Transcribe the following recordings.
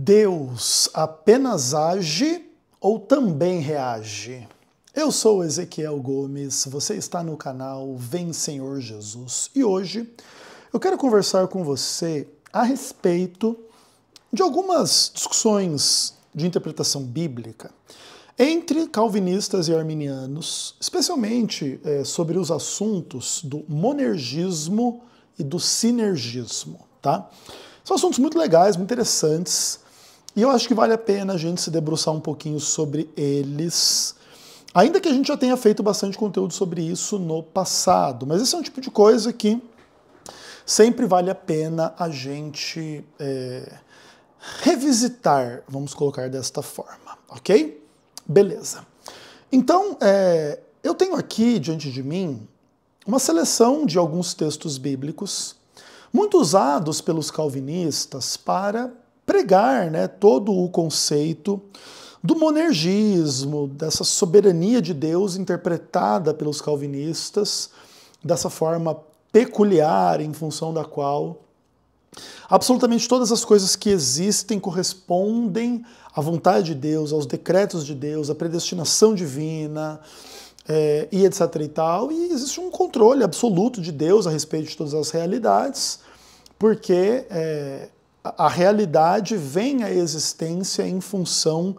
Deus apenas age ou também reage? Eu sou Ezequiel Gomes, você está no canal Vem Senhor Jesus e hoje eu quero conversar com você a respeito de algumas discussões de interpretação bíblica entre calvinistas e arminianos, especialmente sobre os assuntos do monergismo e do sinergismo, tá? São assuntos muito legais, muito interessantes, e eu acho que vale a pena a gente se debruçar um pouquinho sobre eles, ainda que a gente já tenha feito bastante conteúdo sobre isso no passado, mas esse é um tipo de coisa que sempre vale a pena a gente revisitar, vamos colocar desta forma, ok? Beleza. Então, eu tenho aqui diante de mim uma seleção de alguns textos bíblicos muito usados pelos calvinistas para pregar, todo o conceito do monergismo, dessa soberania de Deus interpretada pelos calvinistas, dessa forma peculiar em função da qual absolutamente todas as coisas que existem correspondem à vontade de Deus, aos decretos de Deus, à predestinação divina, e etc e tal, e existe um controle absoluto de Deus a respeito de todas as realidades, porque a realidade vem à existência em função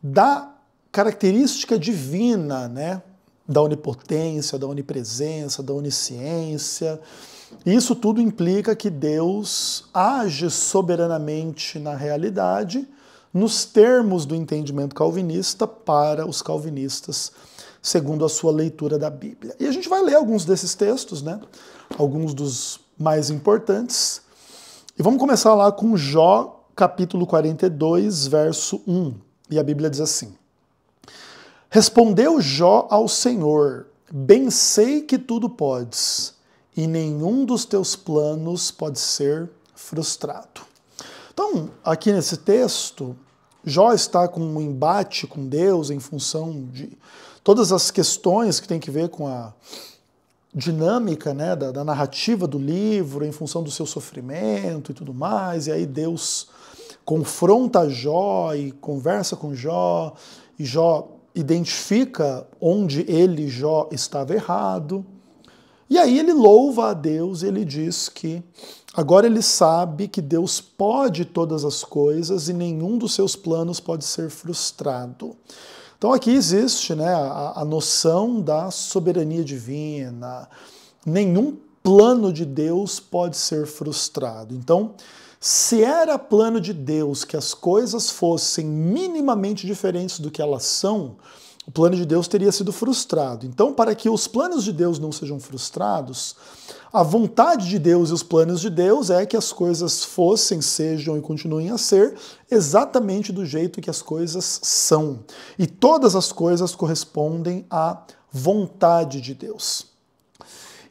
da característica divina, da onipotência, da onipresença, da onisciência. Isso tudo implica que Deus age soberanamente na realidade, nos termos do entendimento calvinista, para os calvinistas, segundo a sua leitura da Bíblia. E a gente vai ler alguns desses textos, alguns dos mais importantes. E vamos começar lá com Jó, capítulo 42, verso 1. E a Bíblia diz assim: Respondeu Jó ao Senhor: Bem sei que tudo podes, e nenhum dos teus planos pode ser frustrado. Então, aqui nesse texto, Jó está com um embate com Deus em função de todas as questões que tem que ver com a dinâmica da narrativa do livro, em função do seu sofrimento e tudo mais, e aí Deus confronta Jó e conversa com Jó, e Jó identifica onde ele, Jó, estava errado, e aí ele louva a Deus e ele diz que agora ele sabe que Deus pode todas as coisas e nenhum dos seus planos pode ser frustrado. Então aqui existe a noção da soberania divina, nenhum plano de Deus pode ser frustrado. Então, se era plano de Deus que as coisas fossem minimamente diferentes do que elas são, o plano de Deus teria sido frustrado. Então, para que os planos de Deus não sejam frustrados, a vontade de Deus e os planos de Deus é que as coisas fossem, sejam e continuem a ser exatamente do jeito que as coisas são. E todas as coisas correspondem à vontade de Deus.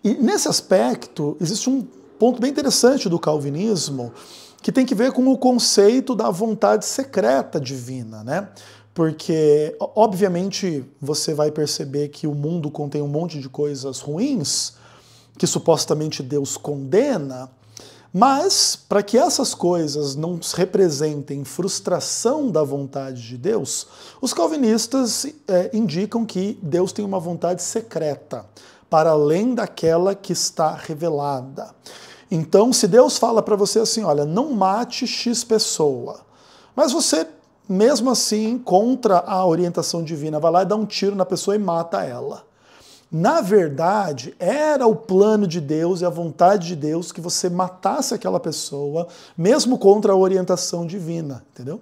E nesse aspecto, existe um ponto bem interessante do calvinismo que tem que ver com o conceito da vontade secreta divina, Porque, obviamente, você vai perceber que o mundo contém um monte de coisas ruins, que supostamente Deus condena, mas para que essas coisas não representem frustração da vontade de Deus, os calvinistas indicam que Deus tem uma vontade secreta, para além daquela que está revelada. Então, se Deus fala para você assim, olha, não mate X pessoa, mas você, mesmo assim, contra a orientação divina, vai lá e dá um tiro na pessoa e mata ela. Na verdade, era o plano de Deus e a vontade de Deus que você matasse aquela pessoa, mesmo contra a orientação divina, entendeu?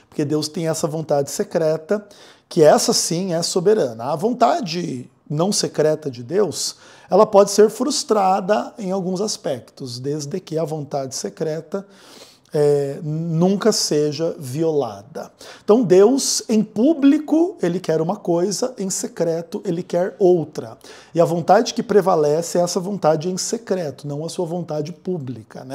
Porque Deus tem essa vontade secreta, que essa sim é soberana. A vontade não secreta de Deus, ela pode ser frustrada em alguns aspectos, desde que a vontade secreta nunca seja violada. Então Deus, em público, ele quer uma coisa, em secreto, ele quer outra. E a vontade que prevalece é essa vontade em secreto, não a sua vontade pública,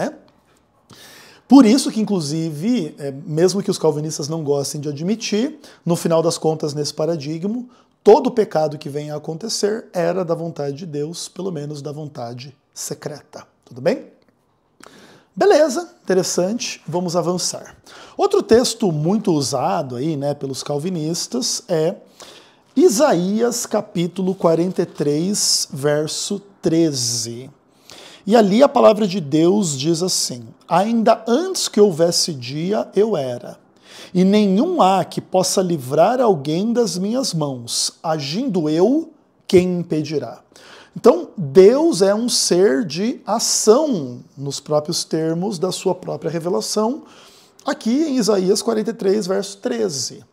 Por isso que, inclusive, mesmo que os calvinistas não gostem de admitir, no final das contas, nesse paradigma, todo o pecado que vem a acontecer era da vontade de Deus, pelo menos da vontade secreta. Tudo bem? Beleza, interessante, vamos avançar. Outro texto muito usado aí, né, pelos calvinistas é Isaías capítulo 43, verso 13. E ali a palavra de Deus diz assim: ainda antes que houvesse dia, eu era, e nenhum há que possa livrar alguém das minhas mãos. Agindo eu, quem impedirá? Então, Deus é um ser de ação, nos próprios termos da sua própria revelação, aqui em Isaías 43, verso 13.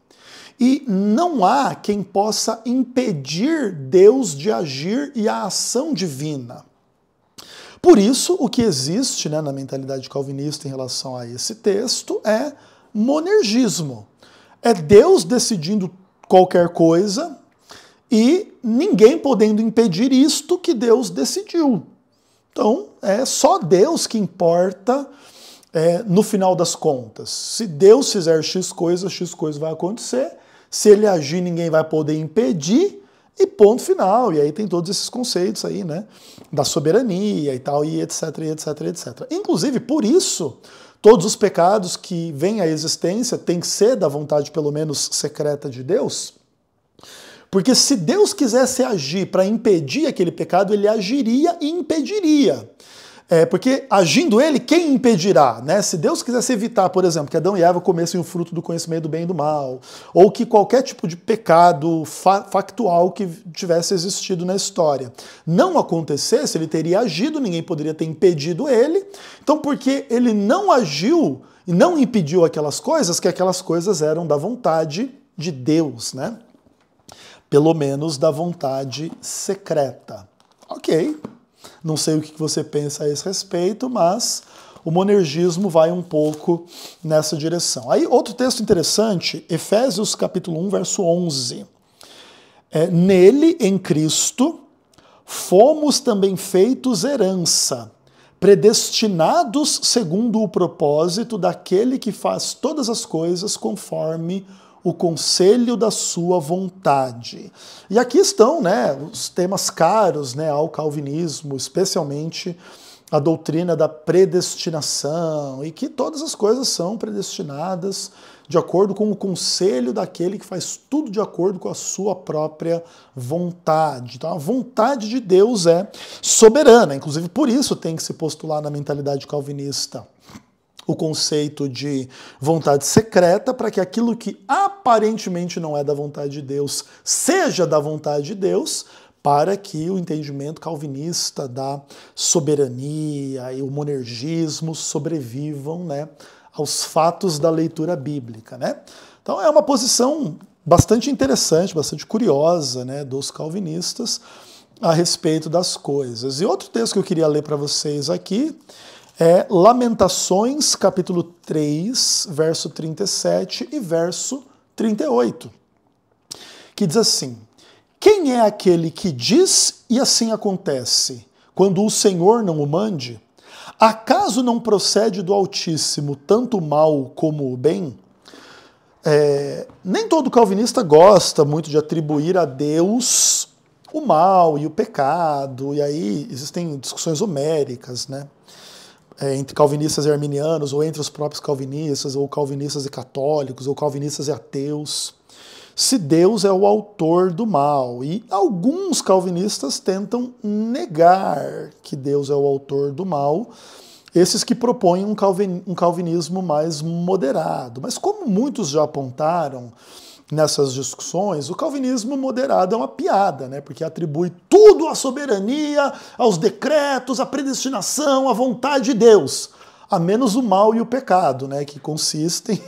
E não há quem possa impedir Deus de agir e a ação divina. Por isso, o que existe, né, na mentalidade calvinista em relação a esse texto é monergismo. É Deus decidindo qualquer coisa e ninguém podendo impedir isto que Deus decidiu. Então, é só Deus que importa no final das contas. Se Deus fizer X coisa vai acontecer. Se ele agir, ninguém vai poder impedir. E ponto final. E aí tem todos esses conceitos aí, né? Da soberania e tal, e etc, etc, etc. Inclusive, por isso, todos os pecados que vêm à existência têm que ser da vontade, pelo menos, secreta de Deus. Porque se Deus quisesse agir para impedir aquele pecado, ele agiria e impediria. Porque agindo ele, quem impedirá? Né? Se Deus quisesse evitar, por exemplo, que Adão e Eva comessem o fruto do conhecimento do bem e do mal, ou que qualquer tipo de pecado factual que tivesse existido na história não acontecesse, ele teria agido, ninguém poderia ter impedido ele. Então, porque ele não agiu e não impediu aquelas coisas, que aquelas coisas eram da vontade de Deus, né? Pelo menos da vontade secreta. Ok. Não sei o que você pensa a esse respeito, mas o monergismo vai um pouco nessa direção. Aí, outro texto interessante, Efésios capítulo 1, verso 11. Nele, em Cristo, fomos também feitos herança, predestinados segundo o propósito daquele que faz todas as coisas conforme o conselho da sua vontade. E aqui estão, né, os temas caros, né, ao calvinismo, especialmente a doutrina da predestinação, e que todas as coisas são predestinadas de acordo com o conselho daquele que faz tudo de acordo com a sua própria vontade. Então a vontade de Deus é soberana, inclusive por isso tem que se postular na mentalidade calvinista o conceito de vontade secreta, para que aquilo que aparentemente não é da vontade de Deus seja da vontade de Deus, para que o entendimento calvinista da soberania e o monergismo sobrevivam, né, aos fatos da leitura bíblica, né? Então é uma posição bastante interessante, bastante curiosa, né, dos calvinistas a respeito das coisas. E outro texto que eu queria ler para vocês aqui é Lamentações, capítulo 3, verso 37 e verso 38, que diz assim: quem é aquele que diz e assim acontece, quando o Senhor não o mande? Acaso não procede do Altíssimo tanto o mal como o bem? Nem todo calvinista gosta muito de atribuir a Deus o mal e o pecado, e aí existem discussões homéricas, né? Entre calvinistas e arminianos, ou entre os próprios calvinistas, ou calvinistas e católicos, ou calvinistas e ateus, se Deus é o autor do mal. E alguns calvinistas tentam negar que Deus é o autor do mal, esses que propõem um calvinismo mais moderado. Mas como muitos já apontaram nessas discussões, o calvinismo moderado é uma piada, né? Porque atribui tudo à soberania, aos decretos, à predestinação, à vontade de Deus, a menos o mal e o pecado, né? Que consistem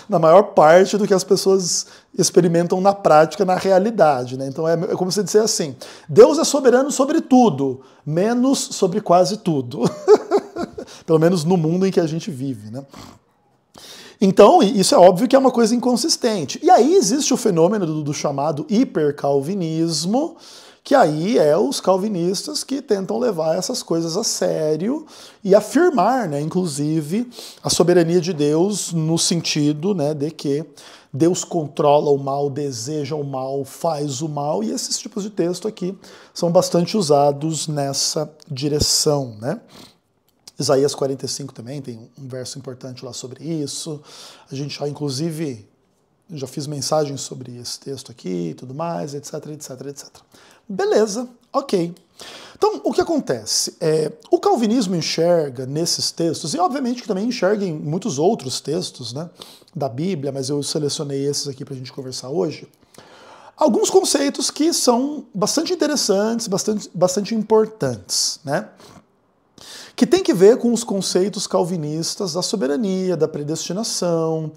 na maior parte do que as pessoas experimentam na prática, na realidade, né? Então é como se dizer assim: Deus é soberano sobre tudo, menos sobre quase tudo. Pelo menos no mundo em que a gente vive, né? Então, isso é óbvio que é uma coisa inconsistente. E aí existe o fenômeno do chamado hipercalvinismo, que aí é os calvinistas que tentam levar essas coisas a sério e afirmar, né, inclusive, a soberania de Deus no sentido, né, de que Deus controla o mal, deseja o mal, faz o mal, e esses tipos de texto aqui são bastante usados nessa direção, né? Isaías 45 também tem um verso importante lá sobre isso. A gente já, inclusive, já fiz mensagens sobre esse texto aqui e tudo mais, etc, etc, etc. Beleza, ok. Então, o que acontece? O calvinismo enxerga nesses textos, e obviamente que também enxerga em muitos outros textos, né, da Bíblia, mas eu selecionei esses aqui para a gente conversar hoje, alguns conceitos que são bastante interessantes, bastante importantes, né? Que tem que ver com os conceitos calvinistas da soberania, da predestinação,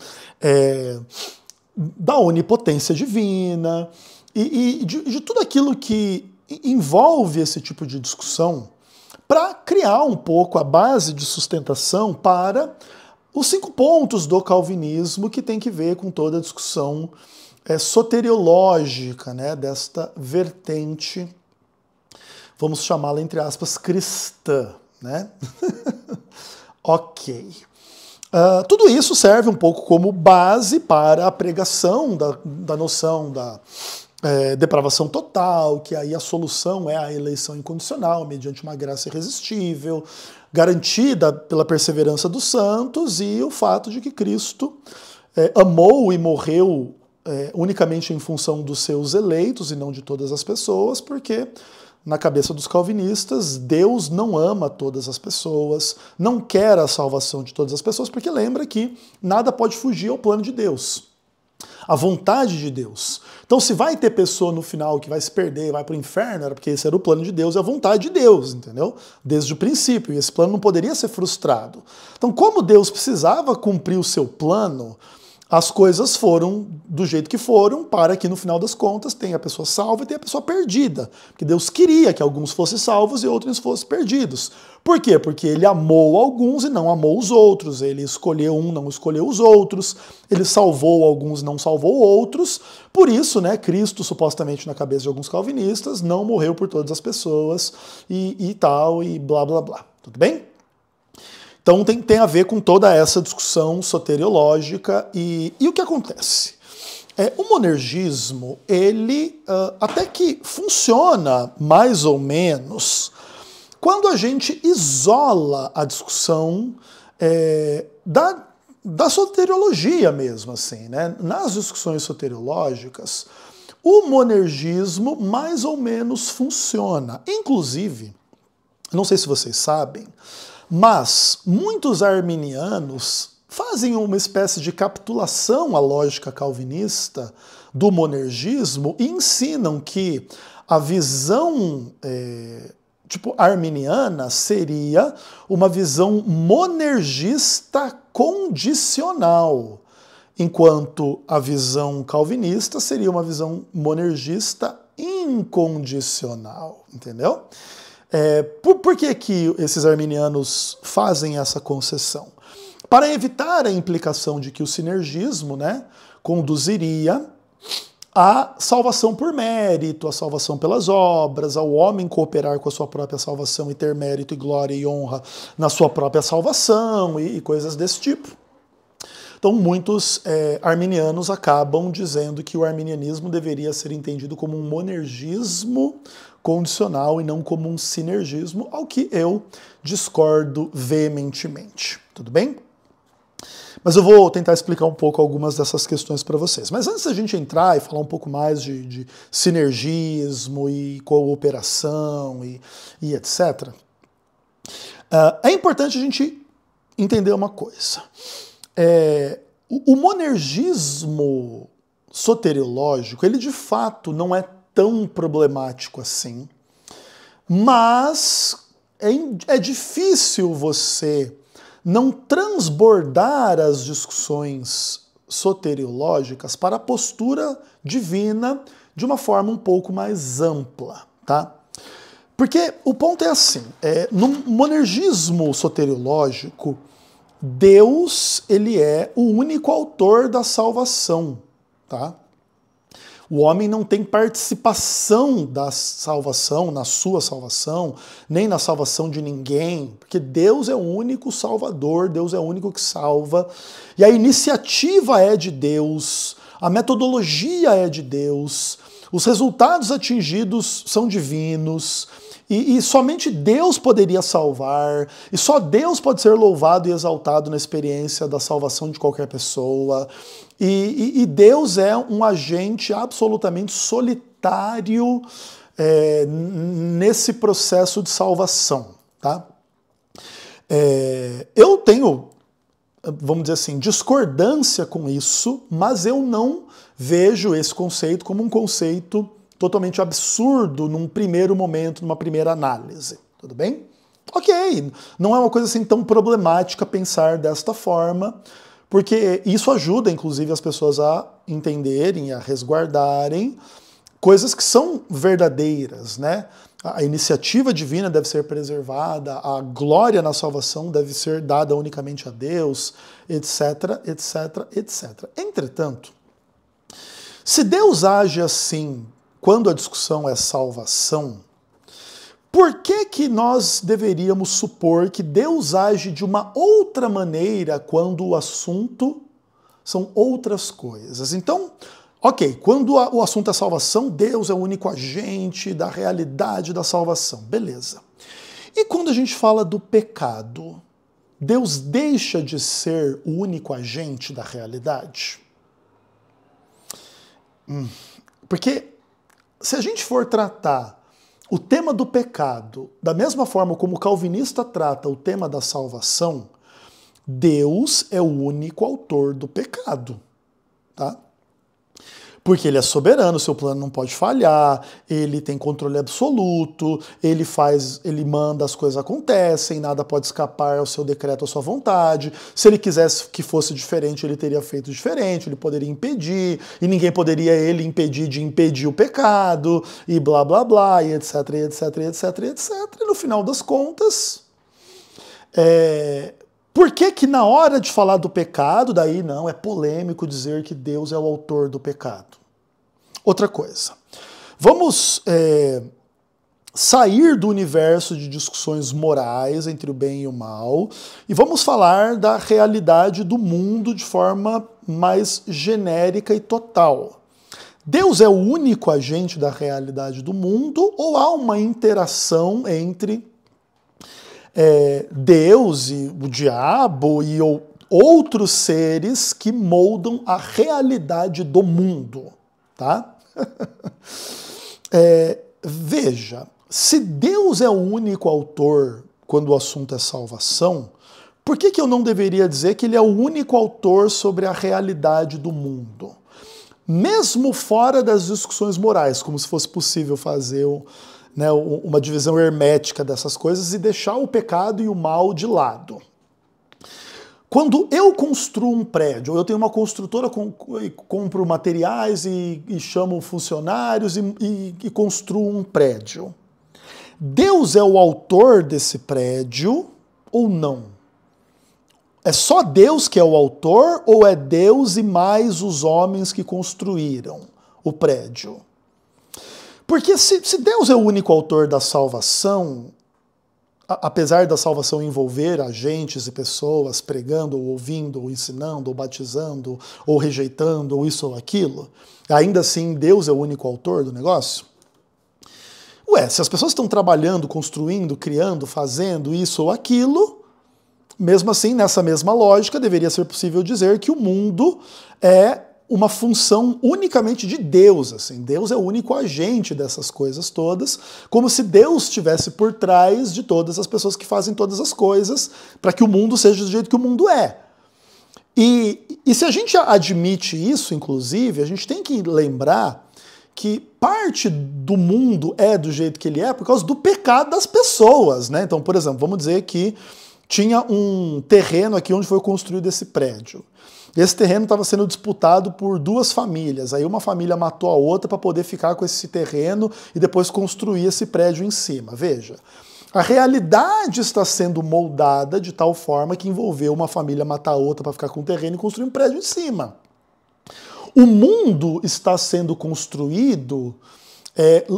da onipotência divina e de tudo aquilo que envolve esse tipo de discussão para criar um pouco a base de sustentação para os 5 pontos do calvinismo que tem que ver com toda a discussão soteriológica, né, desta vertente, vamos chamá-la entre aspas, cristã, né? Ok. Tudo isso serve um pouco como base para a pregação da noção da depravação total, que aí a solução é a eleição incondicional, mediante uma graça irresistível, garantida pela perseverança dos santos e o fato de que Cristo amou e morreu unicamente em função dos seus eleitos e não de todas as pessoas, porque na cabeça dos calvinistas, Deus não ama todas as pessoas, não quer a salvação de todas as pessoas, porque lembra que nada pode fugir ao plano de Deus, à vontade de Deus. Então, se vai ter pessoa no final que vai se perder, vai para o inferno, era porque esse era o plano de Deus e a vontade de Deus, entendeu? Desde o princípio, e esse plano não poderia ser frustrado. Então, como Deus precisava cumprir o seu plano, as coisas foram do jeito que foram para que, no final das contas, tenha a pessoa salva e tenha a pessoa perdida. Porque Deus queria que alguns fossem salvos e outros fossem perdidos. Por quê? Porque ele amou alguns e não amou os outros. Ele escolheu um, não escolheu os outros. Ele salvou alguns, não salvou outros. Por isso, né, Cristo, supostamente na cabeça de alguns calvinistas, não morreu por todas as pessoas e tal, e blá, blá, blá. Tudo bem? Então tem a ver com toda essa discussão soteriológica e o que acontece? O monergismo, ele até que funciona mais ou menos quando a gente isola a discussão da soteriologia mesmo, assim, né? Nas discussões soteriológicas, o monergismo mais ou menos funciona. Inclusive, não sei se vocês sabem, mas muitos arminianos fazem uma espécie de capitulação à lógica calvinista do monergismo e ensinam que a visão arminiana seria uma visão monergista condicional, enquanto a visão calvinista seria uma visão monergista incondicional, entendeu? Por que que esses arminianos fazem essa concessão? Para evitar a implicação de que o sinergismo, né, conduziria à salvação por mérito, à salvação pelas obras, ao homem cooperar com a sua própria salvação e ter mérito e glória e honra na sua própria salvação e coisas desse tipo. Então, muitos arminianos acabam dizendo que o arminianismo deveria ser entendido como um monergismo condicional e não como um sinergismo, ao que eu discordo veementemente. Tudo bem? Mas eu vou tentar explicar um pouco algumas dessas questões para vocês. Mas antes da gente entrar e falar um pouco mais de sinergismo e cooperação e etc., é importante a gente entender uma coisa. O monergismo soteriológico, ele de fato não é tão problemático assim, mas é difícil você não transbordar as discussões soteriológicas para a postura divina de uma forma um pouco mais ampla, tá? Porque o ponto é assim, no monergismo soteriológico, Deus, ele é o único autor da salvação, tá? O homem não tem participação da salvação, na sua salvação, nem na salvação de ninguém, porque Deus é o único salvador, Deus é o único que salva, e a iniciativa é de Deus, a metodologia é de Deus, os resultados atingidos são divinos, E somente Deus poderia salvar, e só Deus pode ser louvado e exaltado na experiência da salvação de qualquer pessoa. E Deus é um agente absolutamente solitário nesse processo de salvação. Tá? Eu tenho, vamos dizer assim, discordância com isso, mas eu não vejo esse conceito como um conceito totalmente absurdo num primeiro momento, numa primeira análise. Tudo bem? Ok, não é uma coisa assim tão problemática pensar desta forma, porque isso ajuda, inclusive, as pessoas a entenderem, a resguardarem coisas que são verdadeiras, né? A iniciativa divina deve ser preservada, a glória na salvação deve ser dada unicamente a Deus, etc, etc, etc. Entretanto, se Deus age assim quando a discussão é salvação, por que nós deveríamos supor que Deus age de uma outra maneira quando o assunto são outras coisas? Então, ok, quando o assunto é salvação, Deus é o único agente da realidade da salvação, beleza. E quando a gente fala do pecado, Deus deixa de ser o único agente da realidade? Porque se a gente for tratar o tema do pecado da mesma forma como o calvinista trata o tema da salvação, Deus é o único autor do pecado, tá? Porque ele é soberano, seu plano não pode falhar, ele tem controle absoluto, ele manda, as coisas acontecem, nada pode escapar ao seu decreto, à sua vontade. Se ele quisesse que fosse diferente, ele teria feito diferente, ele poderia impedir, e ninguém poderia ele impedir de impedir o pecado, e blá blá blá, e etc, e etc, e etc, e etc. E no final das contas, por que na hora de falar do pecado, daí não, é polêmico dizer que Deus é o autor do pecado? Outra coisa, vamos sair do universo de discussões morais entre o bem e o mal e vamos falar da realidade do mundo de forma mais genérica e total. Deus é o único agente da realidade do mundo ou há uma interação entre Deus e o diabo e outros seres que moldam a realidade do mundo, tá? Veja, se Deus é o único autor quando o assunto é salvação, por que eu não deveria dizer que ele é o único autor sobre a realidade do mundo? Mesmo fora das discussões morais, como se fosse possível fazer uma divisão hermética dessas coisas e deixar o pecado e o mal de lado. Quando eu construo um prédio, eu tenho uma construtora, compro materiais e chamo funcionários e construo um prédio. Deus é o autor desse prédio ou não? É só Deus que é o autor ou é Deus e mais os homens que construíram o prédio? Porque se Deus é o único autor da salvação, apesar da salvação envolver agentes e pessoas pregando, ou ouvindo, ou ensinando, ou batizando, ou rejeitando, ou isso ou aquilo, ainda assim Deus é o único autor do negócio? Se as pessoas estão trabalhando, construindo, criando, fazendo isso ou aquilo, mesmo assim, nessa mesma lógica, deveria ser possível dizer que o mundo é uma função unicamente de Deus, assim. Deus é o único agente dessas coisas todas, como se Deus estivesse por trás de todas as pessoas que fazem todas as coisas para que o mundo seja do jeito que o mundo é. E se a gente admite isso, inclusive, a gente tem que lembrar que parte do mundo é do jeito que ele é por causa do pecado das pessoas, né? Então, por exemplo, vamos dizer que tinha um terreno aqui onde foi construído esse prédio. Esse terreno estava sendo disputado por duas famílias. Aí uma família matou a outra para poder ficar com esse terreno e depois construir esse prédio em cima. Veja, a realidade está sendo moldada de tal forma que envolveu uma família matar a outra para ficar com o terreno e construir um prédio em cima. O mundo está sendo construído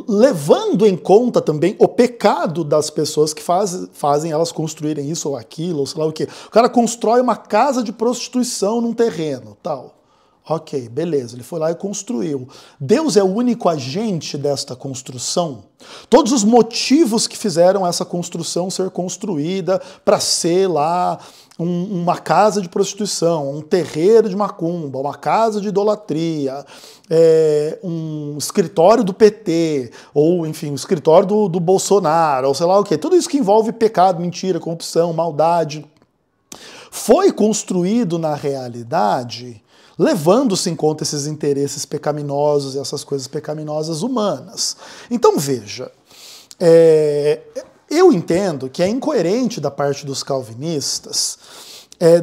levando em conta também o pecado das pessoas que fazem elas construírem isso ou aquilo, ou sei lá o quê. O cara constrói uma casa de prostituição num terreno, tal. Ok, beleza, ele foi lá e construiu. Deus é o único agente desta construção? Todos os motivos que fizeram essa construção ser construída para ser lá uma casa de prostituição, um terreiro de macumba, uma casa de idolatria, um escritório do PT, ou enfim, um escritório do Bolsonaro, ou sei lá o quê. Tudo isso que envolve pecado, mentira, corrupção, maldade, foi construído na realidade levando-se em conta esses interesses pecaminosos e essas coisas pecaminosas humanas. Então veja, eu entendo que é incoerente da parte dos calvinistas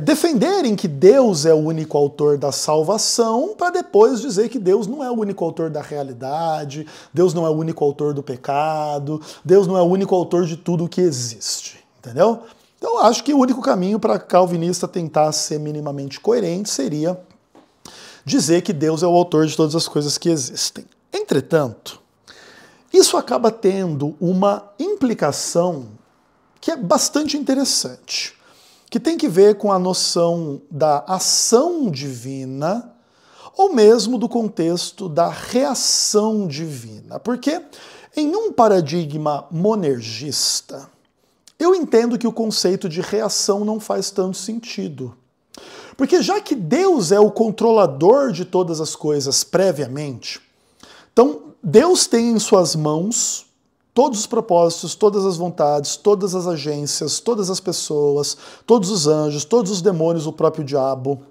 defenderem que Deus é o único autor da salvação para depois dizer que Deus não é o único autor da realidade, Deus não é o único autor do pecado, Deus não é o único autor de tudo o que existe, entendeu? Então acho que o único caminho para calvinista tentar ser minimamente coerente seria dizer que Deus é o autor de todas as coisas que existem. Entretanto, isso acaba tendo uma implicação que é bastante interessante, que tem que ver com a noção da ação divina ou mesmo do contexto da reação divina. Porque em um paradigma monergista, eu entendo que o conceito de reação não faz tanto sentido. Porque já que Deus é o controlador de todas as coisas previamente, então Deus tem em suas mãos todos os propósitos, todas as vontades, todas as agências, todas as pessoas, todos os anjos, todos os demônios, o próprio diabo,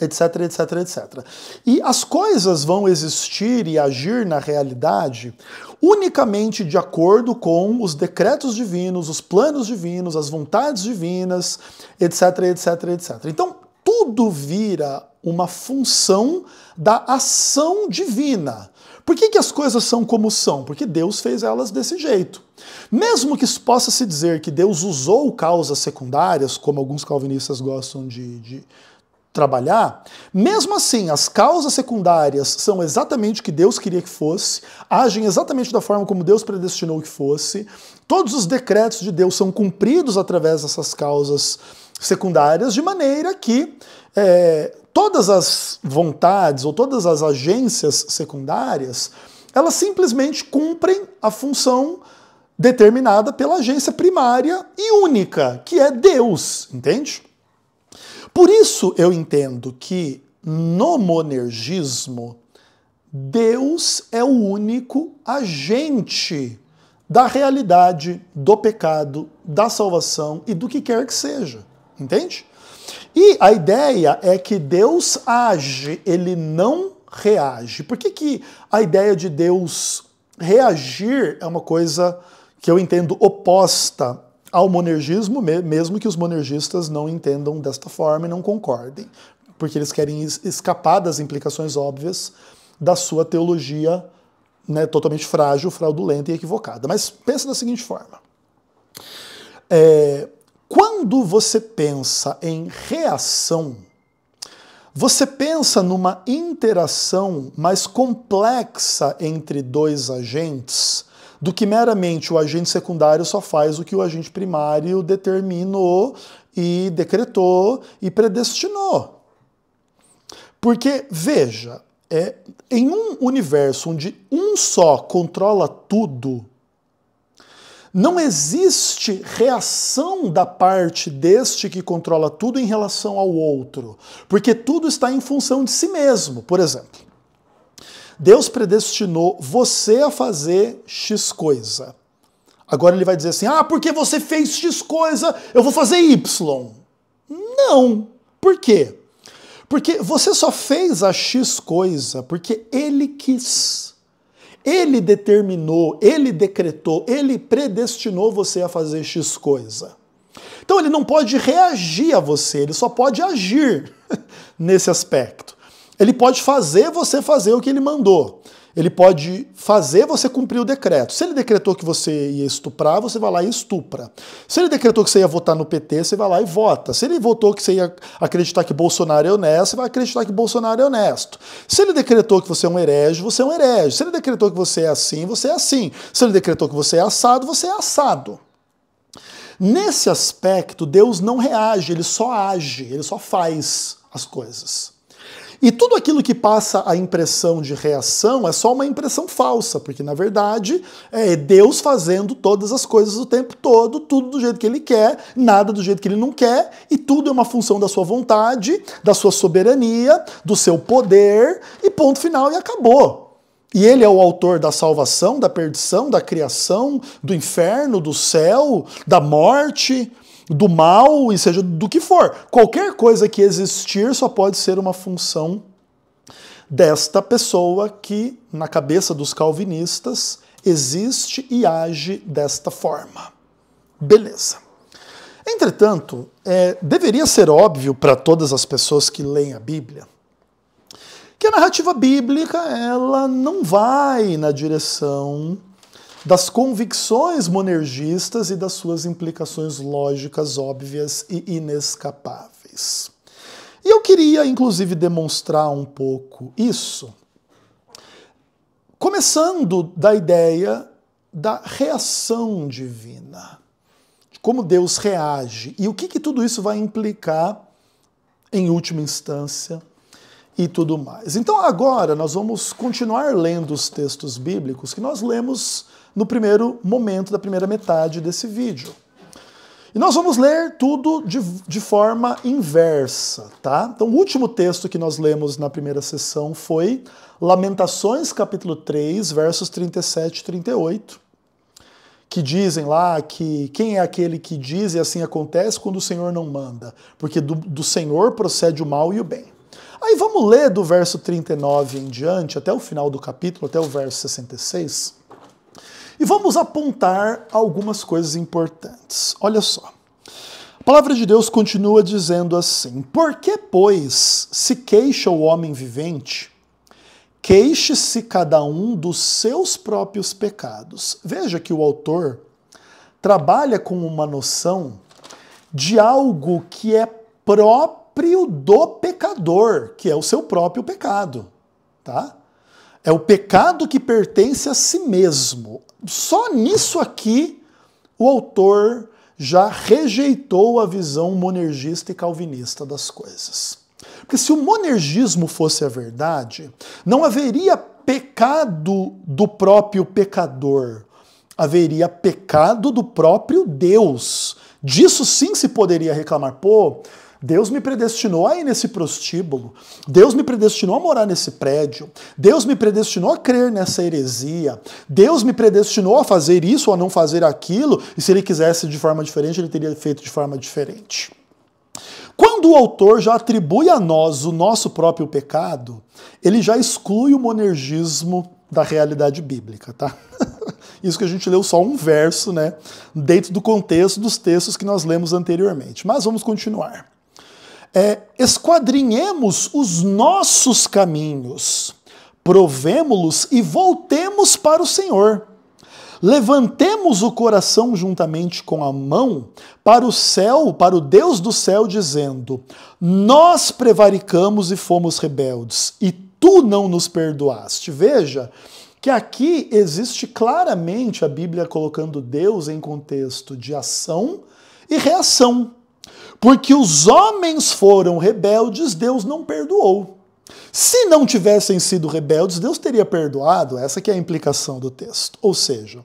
etc, etc, etc. E as coisas vão existir e agir na realidade unicamente de acordo com os decretos divinos, os planos divinos, as vontades divinas, etc, etc, etc. Então, tudo vira uma função da ação divina. Por que as coisas são como são? Porque Deus fez elas desse jeito. Mesmo que possa se dizer que Deus usou causas secundárias, como alguns calvinistas gostam de trabalhar, mesmo assim, as causas secundárias são exatamente o que Deus queria que fosse, agem exatamente da forma como Deus predestinou que fosse, todos os decretos de Deus são cumpridos através dessas causas secundárias, de maneira que todas as vontades ou todas as agências secundárias, elas simplesmente cumprem a função determinada pela agência primária e única, que é Deus, entende? Por isso eu entendo que no monergismo, Deus é o único agente da realidade, do pecado, da salvação e do que quer que seja, entende? E a ideia é que Deus age, ele não reage. Por que a ideia de Deus reagir é uma coisa que eu entendo oposta ao monergismo, mesmo que os monergistas não entendam desta forma e não concordem, porque eles querem escapar das implicações óbvias da sua teologia, né, totalmente frágil, fraudulenta e equivocada. Mas pensa da seguinte forma. Quando você pensa em reação, você pensa numa interação mais complexa entre dois agentes do que meramente o agente secundário só faz o que o agente primário determinou e decretou e predestinou. Porque, veja, em um universo onde um só controla tudo, não existe reação da parte deste que controla tudo em relação ao outro, porque tudo está em função de si mesmo. Por exemplo, Deus predestinou você a fazer X coisa. Agora ele vai dizer assim, porque você fez X coisa, eu vou fazer Y. Não. Por quê? Porque você só fez a X coisa porque ele quis. Ele determinou, ele decretou, ele predestinou você a fazer X coisa. Então ele não pode reagir a você, ele só pode agir nesse aspecto. Ele pode fazer você fazer o que ele mandou. Ele pode fazer você cumprir o decreto. Se ele decretou que você ia estuprar, você vai lá e estupra. Se ele decretou que você ia votar no PT, você vai lá e vota. Se ele votou que você ia acreditar que Bolsonaro é honesto, você vai acreditar que Bolsonaro é honesto. Se ele decretou que você é um herege, você é um herege. Se ele decretou que você é assim, você é assim. Se ele decretou que você é assado, você é assado. Nesse aspecto, Deus não reage, ele só age, ele só faz as coisas. E tudo aquilo que passa a impressão de reação é só uma impressão falsa, porque na verdade é Deus fazendo todas as coisas o tempo todo, tudo do jeito que Ele quer, nada do jeito que Ele não quer, e tudo é uma função da sua vontade, da sua soberania, do seu poder, e ponto final, e acabou. E Ele é o autor da salvação, da perdição, da criação, do inferno, do céu, da morte, do mal, e seja do que for. Qualquer coisa que existir só pode ser uma função desta pessoa que, na cabeça dos calvinistas, existe e age desta forma. Beleza. Entretanto, deveria ser óbvio para todas as pessoas que leem a Bíblia que a narrativa bíblica ela não vai na direção das convicções monergistas e das suas implicações lógicas óbvias e inescapáveis. E eu queria, inclusive, demonstrar um pouco isso, começando da ideia da reação divina, de como Deus reage e o que tudo isso vai implicar em última instância e tudo mais. Então agora nós vamos continuar lendo os textos bíblicos que nós lemos no primeiro momento da primeira metade desse vídeo. E nós vamos ler tudo de forma inversa, tá? Então o último texto que nós lemos na primeira sessão foi Lamentações, capítulo 3, versos 37 e 38, que dizem lá que quem é aquele que diz e assim acontece quando o Senhor não manda, porque do Senhor procede o mal e o bem. Aí vamos ler do verso 39 em diante, até o final do capítulo, até o verso 66, e vamos apontar algumas coisas importantes. Olha só. A palavra de Deus continua dizendo assim: Por que, pois, se queixa o homem vivente? Queixe-se cada um dos seus próprios pecados. Veja que o autor trabalha com uma noção de algo que é próprio do pecador, que é o seu próprio pecado, tá? É o pecado que pertence a si mesmo. Só nisso aqui o autor já rejeitou a visão monergista e calvinista das coisas. Porque se o monergismo fosse a verdade, não haveria pecado do próprio pecador, haveria pecado do próprio Deus. Disso sim se poderia reclamar. Pô, Deus me predestinou a ir nesse prostíbulo, Deus me predestinou a morar nesse prédio, Deus me predestinou a crer nessa heresia, Deus me predestinou a fazer isso ou a não fazer aquilo, e se ele quisesse de forma diferente, ele teria feito de forma diferente. Quando o autor já atribui a nós o nosso próprio pecado, ele já exclui o monergismo da realidade bíblica, tá? Isso que a gente leu só um verso, né? Dentro do contexto dos textos que nós lemos anteriormente. Mas vamos continuar. Esquadrinhemos os nossos caminhos, provemo-los e voltemos para o Senhor. Levantemos o coração juntamente com a mão para o céu, para o Deus do céu, dizendo: Nós prevaricamos e fomos rebeldes, e tu não nos perdoaste. Veja que aqui existe claramente a Bíblia colocando Deus em contexto de ação e reação. Porque os homens foram rebeldes, Deus não perdoou. Se não tivessem sido rebeldes, Deus teria perdoado. Essa que é a implicação do texto. Ou seja,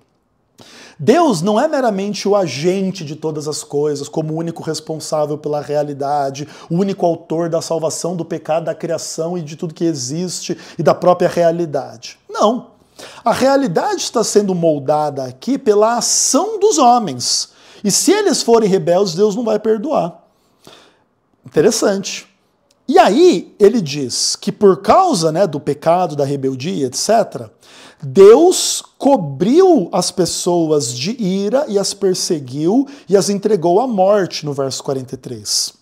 Deus não é meramente o agente de todas as coisas, como o único responsável pela realidade, o único autor da salvação, do pecado, da criação e de tudo que existe e da própria realidade. Não. A realidade está sendo moldada aqui pela ação dos homens. E se eles forem rebeldes, Deus não vai perdoar. Interessante. E aí ele diz que por causa, né, do pecado, da rebeldia, etc., Deus cobriu as pessoas de ira e as perseguiu e as entregou à morte, no verso 43.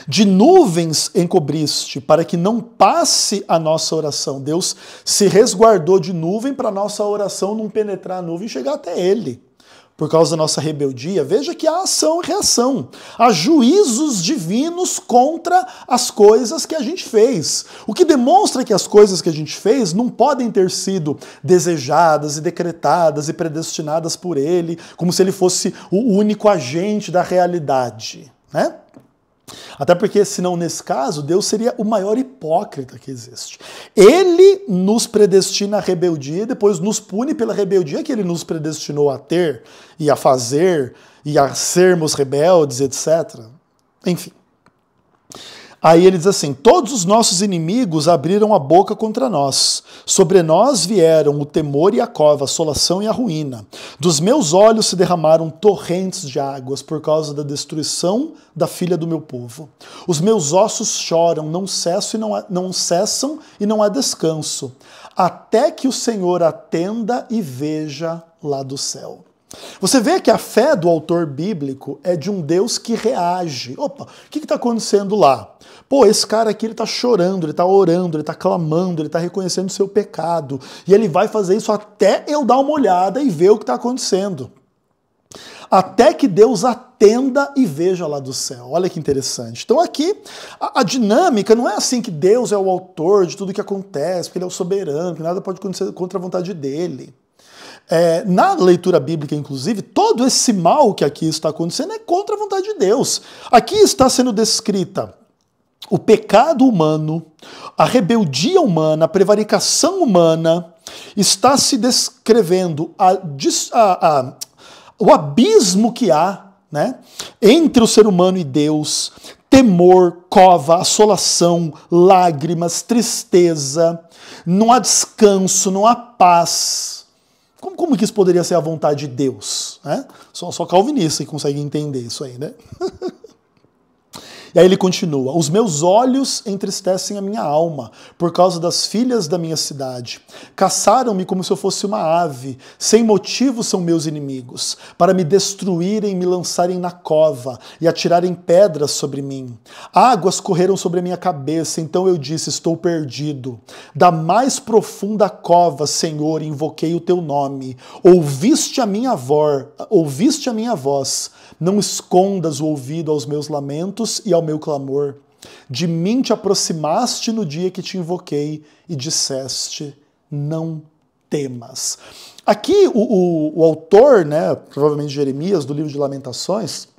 De nuvens encobriste, para que não passe a nossa oração. Deus se resguardou de nuvem para a nossa oração não penetrar a nuvem e chegar até ele. Por causa da nossa rebeldia, veja que há ação e reação. Há juízos divinos contra as coisas que a gente fez. O que demonstra que as coisas que a gente fez não podem ter sido desejadas e decretadas e predestinadas por ele, como se ele fosse o único agente da realidade, né? Até porque, senão, nesse caso, Deus seria o maior hipócrita que existe. Ele nos predestina à rebeldia e depois nos pune pela rebeldia que ele nos predestinou a ter e a fazer e a sermos rebeldes, etc. Enfim. Aí ele diz assim: todos os nossos inimigos abriram a boca contra nós. Sobre nós vieram o temor e a cova, a assolação e a ruína. Dos meus olhos se derramaram torrentes de águas por causa da destruição da filha do meu povo. Os meus ossos choram, não cessam e não há descanso, até que o Senhor atenda e veja lá do céu. Você vê que a fé do autor bíblico é de um Deus que reage. Opa, o que está acontecendo lá? Pô, esse cara aqui, ele está chorando, ele está orando, ele está clamando, ele está reconhecendo o seu pecado. E ele vai fazer isso até eu dar uma olhada e ver o que está acontecendo. Até que Deus atenda e veja lá do céu. Olha que interessante. Então aqui, a dinâmica não é assim que Deus é o autor de tudo que acontece, porque ele é o soberano, que nada pode acontecer contra a vontade dele. Na leitura bíblica, inclusive, todo esse mal que aqui está acontecendo é contra a vontade de Deus. Aqui está sendo descrita o pecado humano, a rebeldia humana, a prevaricação humana, está se descrevendo o abismo que há, né, entre o ser humano e Deus, temor, cova, assolação, lágrimas, tristeza, não há descanso, não há paz. Como que isso poderia ser a vontade de Deus? Né? Só calvinista que consegue entender isso aí, né? E aí ele continua: os meus olhos entristecem a minha alma por causa das filhas da minha cidade. Caçaram-me como se eu fosse uma ave. Sem motivo são meus inimigos, para me destruírem, me lançarem na cova e atirarem pedras sobre mim. Águas correram sobre a minha cabeça, então eu disse: estou perdido. Da mais profunda cova, Senhor, invoquei o teu nome. Ouviste a minha voz. Não escondas o ouvido aos meus lamentos e ao meu clamor. De mim te aproximaste no dia que te invoquei e disseste: não temas. Aqui o autor, né, provavelmente Jeremias, do livro de Lamentações,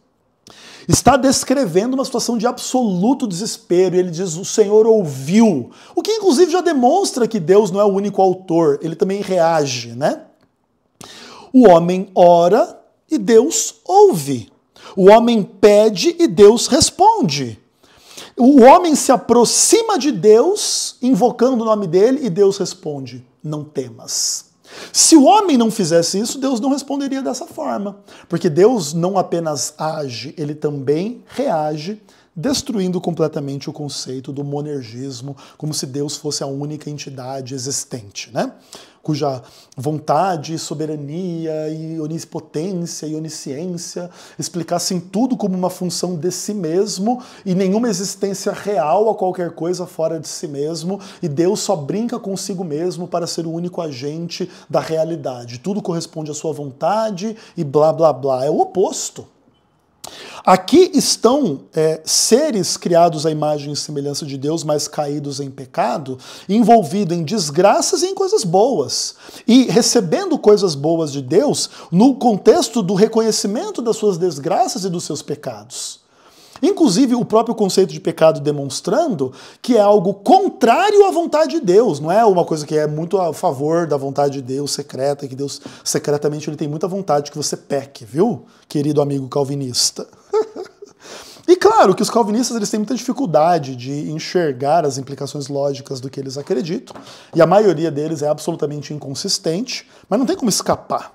está descrevendo uma situação de absoluto desespero. E ele diz: o Senhor ouviu. O que inclusive já demonstra que Deus não é o único autor, ele também reage, né? O homem ora e Deus ouve. O homem pede e Deus responde. O homem se aproxima de Deus, invocando o nome dele, e Deus responde: não temas. Se o homem não fizesse isso, Deus não responderia dessa forma. Porque Deus não apenas age, ele também reage, destruindo completamente o conceito do monergismo, como se Deus fosse a única entidade existente, né? Cuja vontade, soberania e onipotência e onisciência explicassem tudo como uma função de si mesmo e nenhuma existência real a qualquer coisa fora de si mesmo, e Deus só brinca consigo mesmo para ser o único agente da realidade. Tudo corresponde à sua vontade e blá blá blá. É o oposto. Aqui estão seres criados à imagem e semelhança de Deus, mas caídos em pecado, envolvidos em desgraças e em coisas boas. E recebendo coisas boas de Deus no contexto do reconhecimento das suas desgraças e dos seus pecados. Inclusive o próprio conceito de pecado demonstrando que é algo contrário à vontade de Deus, não é uma coisa que é muito a favor da vontade de Deus secreta, que Deus secretamente ele tem muita vontade que você peque, viu, querido amigo calvinista? E claro que os calvinistas eles têm muita dificuldade de enxergar as implicações lógicas do que eles acreditam, e a maioria deles é absolutamente inconsistente, mas não tem como escapar.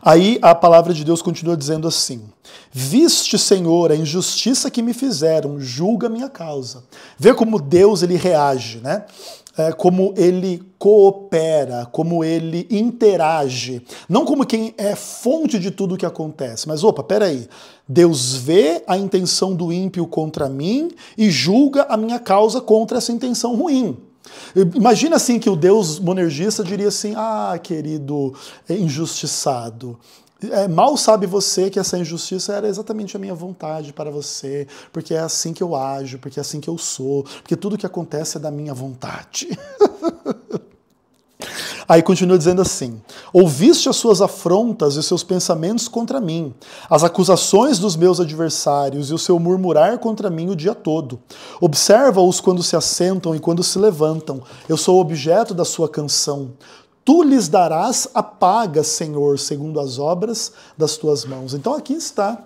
Aí a palavra de Deus continua dizendo assim: viste, Senhor, a injustiça que me fizeram, julga a minha causa. Vê como Deus ele reage, né? Como ele coopera, como ele interage. Não como quem é fonte de tudo o que acontece, mas opa, peraí. Deus vê a intenção do ímpio contra mim e julga a minha causa contra essa intenção ruim. Imagina assim que o Deus monergista diria assim: ah, querido injustiçado, mal sabe você que essa injustiça era exatamente a minha vontade para você, porque é assim que eu ajo, porque é assim que eu sou, porque tudo que acontece é da minha vontade. Aí continua dizendo assim: ouviste as suas afrontas e os seus pensamentos contra mim, as acusações dos meus adversários e o seu murmurar contra mim o dia todo. Observa-os quando se assentam e quando se levantam. Eu sou objeto da sua canção. Tu lhes darás a paga, Senhor, segundo as obras das tuas mãos. Então aqui está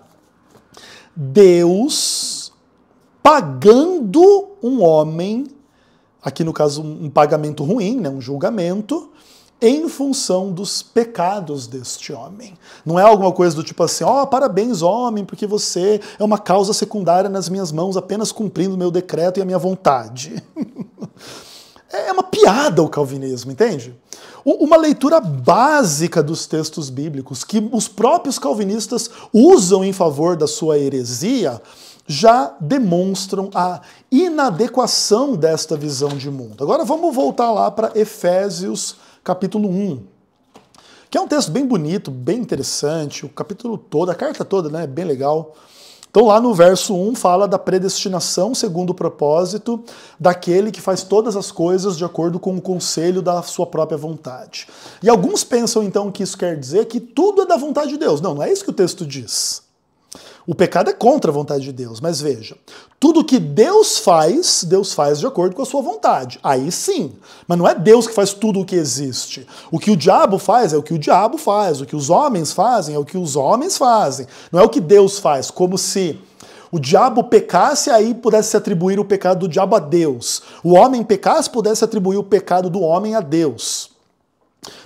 Deus pagando um homem, aqui no caso um pagamento ruim, né, um julgamento, em função dos pecados deste homem. Não é alguma coisa do tipo assim, parabéns, homem, porque você é uma causa secundária nas minhas mãos, apenas cumprindo o meu decreto e a minha vontade. É uma piada o calvinismo, entende? Uma leitura básica dos textos bíblicos, que os próprios calvinistas usam em favor da sua heresia, já demonstram a inadequação desta visão de mundo. Agora vamos voltar lá para Efésios capítulo 1, que é um texto bem bonito, bem interessante, o capítulo todo, a carta toda, né, é bem legal. Então lá no verso 1 fala da predestinação segundo o propósito daquele que faz todas as coisas de acordo com o conselho da sua própria vontade. E alguns pensam então que isso quer dizer que tudo é da vontade de Deus. Não, não é isso que o texto diz. O pecado é contra a vontade de Deus, mas veja, tudo que Deus faz de acordo com a sua vontade. Aí sim, mas não é Deus que faz tudo o que existe. O que o diabo faz é o que o diabo faz, o que os homens fazem é o que os homens fazem. Não é o que Deus faz, como se o diabo pecasse, aí pudesse se atribuir o pecado do diabo a Deus. O homem pecasse, pudesse atribuir o pecado do homem a Deus.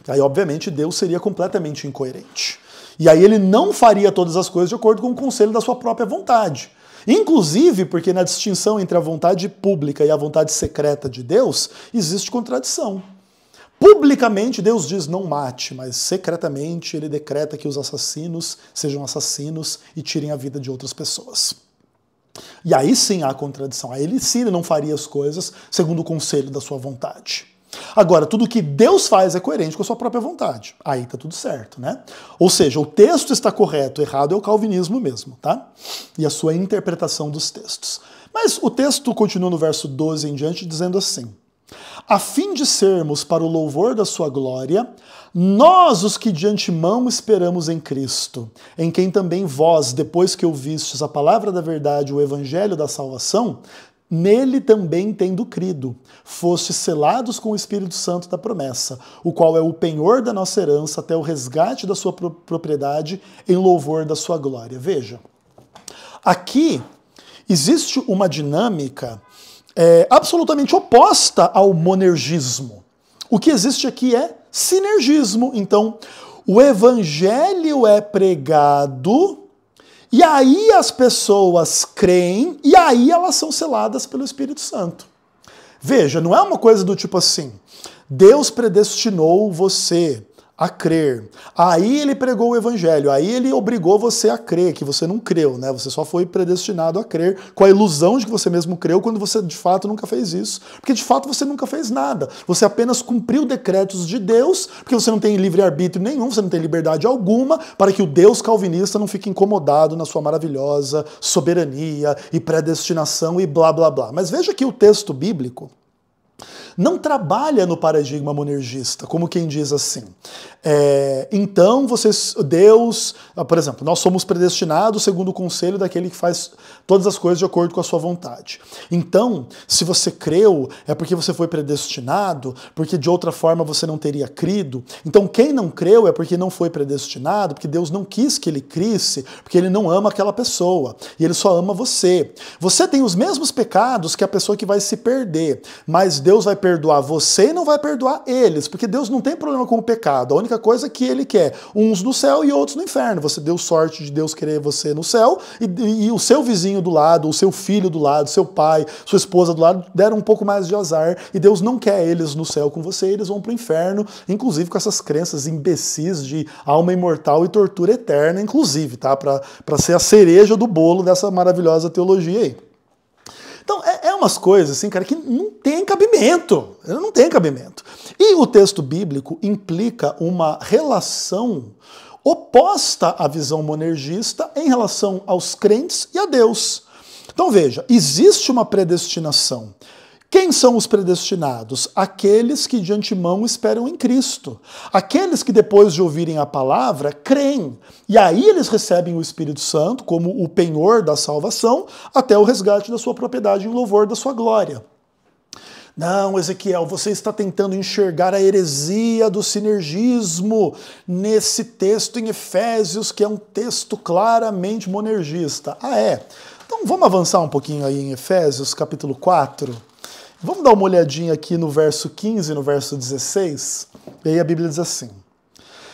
Aí, obviamente, Deus seria completamente incoerente. E aí ele não faria todas as coisas de acordo com o conselho da sua própria vontade. Inclusive porque na distinção entre a vontade pública e a vontade secreta de Deus, existe contradição. Publicamente Deus diz não mate, mas secretamente ele decreta que os assassinos sejam assassinos e tirem a vida de outras pessoas. E aí sim há contradição. Aí ele sim não faria as coisas segundo o conselho da sua vontade. Agora, tudo que Deus faz é coerente com a sua própria vontade. Aí tá tudo certo, né? Ou seja, o texto está correto, errado é o calvinismo mesmo, tá? E a sua interpretação dos textos. Mas o texto continua no verso 12 em diante, dizendo assim: a fim de sermos para o louvor da sua glória, nós os que de antemão esperamos em Cristo, em quem também vós, depois que ouvistes a palavra da verdade, o evangelho da salvação, nele também tendo crido, fostes selados com o Espírito Santo da promessa, o qual é o penhor da nossa herança até o resgate da sua propriedade em louvor da sua glória. Veja, aqui existe uma dinâmica absolutamente oposta ao monergismo. O que existe aqui é sinergismo. Então, o evangelho é pregado, e aí as pessoas creem, e aí elas são seladas pelo Espírito Santo. Veja, não é uma coisa do tipo assim, Deus predestinou você a crer, aí ele pregou o evangelho, aí ele obrigou você a crer, que você não creu, né? Você só foi predestinado a crer com a ilusão de que você mesmo creu, quando você de fato nunca fez isso, porque de fato você nunca fez nada, você apenas cumpriu decretos de Deus, porque você não tem livre-arbítrio nenhum, você não tem liberdade alguma, para que o Deus calvinista não fique incomodado na sua maravilhosa soberania e predestinação e blá blá blá. Mas veja que o texto bíblico não trabalha no paradigma monergista, como quem diz assim, então Deus, por exemplo, nós somos predestinados segundo o conselho daquele que faz todas as coisas de acordo com a sua vontade. Então, se você creu, é porque você foi predestinado, porque de outra forma você não teria crido. Então, quem não creu é porque não foi predestinado, porque Deus não quis que ele crisse, porque ele não ama aquela pessoa, e ele só ama você. Você tem os mesmos pecados que a pessoa que vai se perder, mas Deus vai perdoar você e não vai perdoar eles, porque Deus não tem problema com o pecado. A única coisa que ele quer, uns no céu e outros no inferno. Você deu sorte de Deus querer você no céu e o seu vizinho do lado, o seu filho do lado, seu pai, sua esposa do lado deram um pouco mais de azar e Deus não quer eles no céu com você, eles vão pro inferno, inclusive com essas crenças imbecis de alma imortal e tortura eterna, inclusive, tá? Para ser a cereja do bolo dessa maravilhosa teologia aí. Então, é umas coisas, assim, cara, que não tem cabimento. Não tem cabimento. E o texto bíblico implica uma relação oposta à visão monergista em relação aos crentes e a Deus. Então, veja, existe uma predestinação. Quem são os predestinados? Aqueles que de antemão esperam em Cristo. Aqueles que depois de ouvirem a palavra, creem. E aí eles recebem o Espírito Santo como o penhor da salvação até o resgate da sua propriedade em louvor da sua glória. Não, Ezequiel, você está tentando enxergar a heresia do sinergismo nesse texto em Efésios, que é um texto claramente monergista. Ah, é? Então vamos avançar um pouquinho aí em Efésios, capítulo 4. Vamos dar uma olhadinha aqui no verso 15 e no verso 16. E aí a Bíblia diz assim: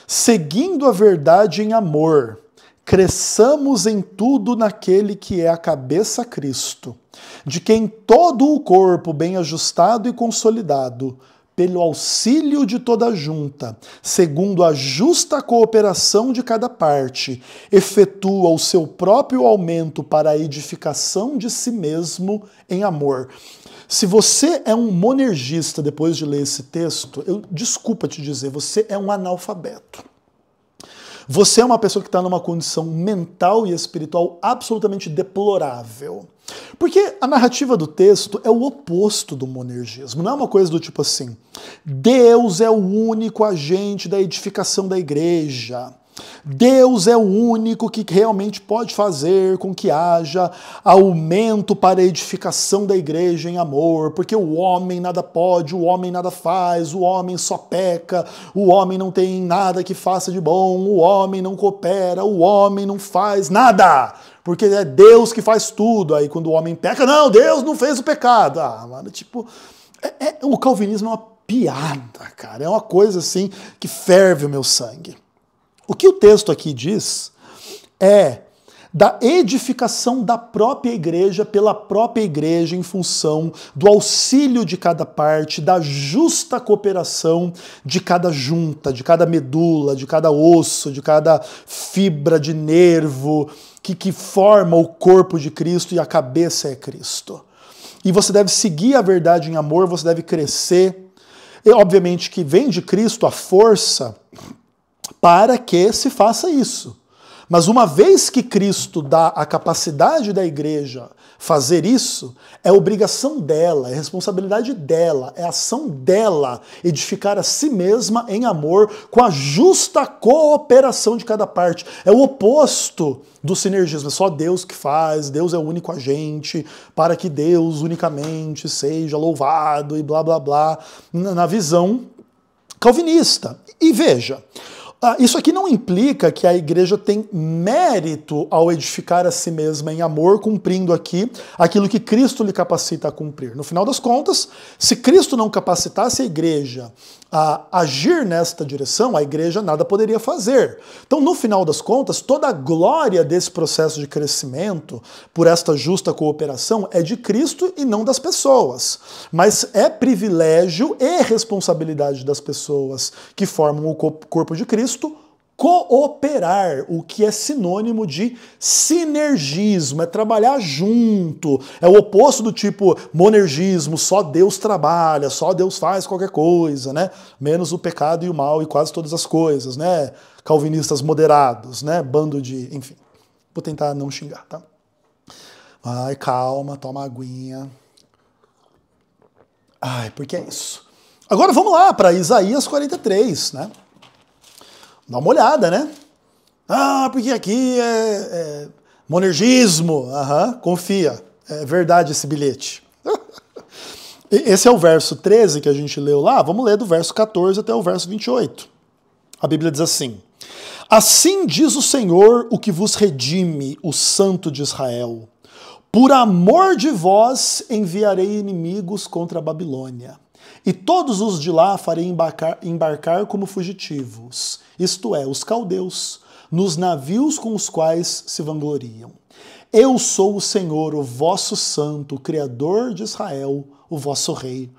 seguindo a verdade em amor, cresçamos em tudo naquele que é a cabeça, Cristo, de quem todo o corpo bem ajustado e consolidado, pelo auxílio de toda a junta, segundo a justa cooperação de cada parte, efetua o seu próprio aumento para a edificação de si mesmo em amor. Se você é um monergista depois de ler esse texto, desculpa te dizer, você é um analfabeto. Você é uma pessoa que está numa condição mental e espiritual absolutamente deplorável. Porque a narrativa do texto é o oposto do monergismo. Não é uma coisa do tipo assim: Deus é o único agente da edificação da igreja. Deus é o único que realmente pode fazer com que haja aumento para a edificação da igreja em amor, porque o homem nada pode, o homem nada faz, o homem só peca, o homem não tem nada que faça de bom, o homem não coopera, o homem não faz nada, porque é Deus que faz tudo. Aí quando o homem peca, não, Deus não fez o pecado. Ah, mano, tipo, o calvinismo é uma piada, cara, é uma coisa assim que ferve o meu sangue. O que o texto aqui diz é da edificação da própria igreja pela própria igreja em função do auxílio de cada parte, da justa cooperação de cada junta, de cada medula, de cada osso, de cada fibra de nervo que forma o corpo de Cristo, e a cabeça é Cristo. E você deve seguir a verdade em amor, você deve crescer. E obviamente que vem de Cristo a força para que se faça isso. Mas uma vez que Cristo dá a capacidade da igreja fazer isso, é obrigação dela, é responsabilidade dela, é ação dela edificar a si mesma em amor com a justa cooperação de cada parte. É o oposto do sinergismo, é só Deus que faz, Deus é o único agente, para que Deus unicamente seja louvado e blá blá blá, na visão calvinista. E veja, isso aqui não implica que a igreja tem mérito ao edificar a si mesma em amor, cumprindo aqui aquilo que Cristo lhe capacita a cumprir. No final das contas, se Cristo não capacitasse a igreja a agir nesta direção, a igreja nada poderia fazer. Então, no final das contas, toda a glória desse processo de crescimento, por esta justa cooperação, é de Cristo e não das pessoas. Mas é privilégio e responsabilidade das pessoas que formam o corpo de Cristo cooperar, o que é sinônimo de sinergismo, é trabalhar junto, é o oposto do tipo monergismo, só Deus trabalha, só Deus faz qualquer coisa, né? Menos o pecado e o mal e quase todas as coisas, né? Calvinistas moderados, né? Bando de... enfim, vou tentar não xingar, tá? Ai, calma, toma uma aguinha. Ai, porque é isso. Agora vamos lá para Isaías 43, né? Dá uma olhada, né? Ah, porque aqui é monergismo. Aham, confia. É verdade esse bilhete. Esse é o verso 13 que a gente leu lá. Vamos ler do verso 14 até o verso 28. A Bíblia diz assim: assim diz o Senhor, o que vos redime, o Santo de Israel. Por amor de vós enviarei inimigos contra a Babilônia, e todos os de lá farei embarcar como fugitivos, isto é, os caldeus, nos navios com os quais se vangloriam. Eu sou o Senhor, o vosso santo, o Criador de Israel, o vosso rei.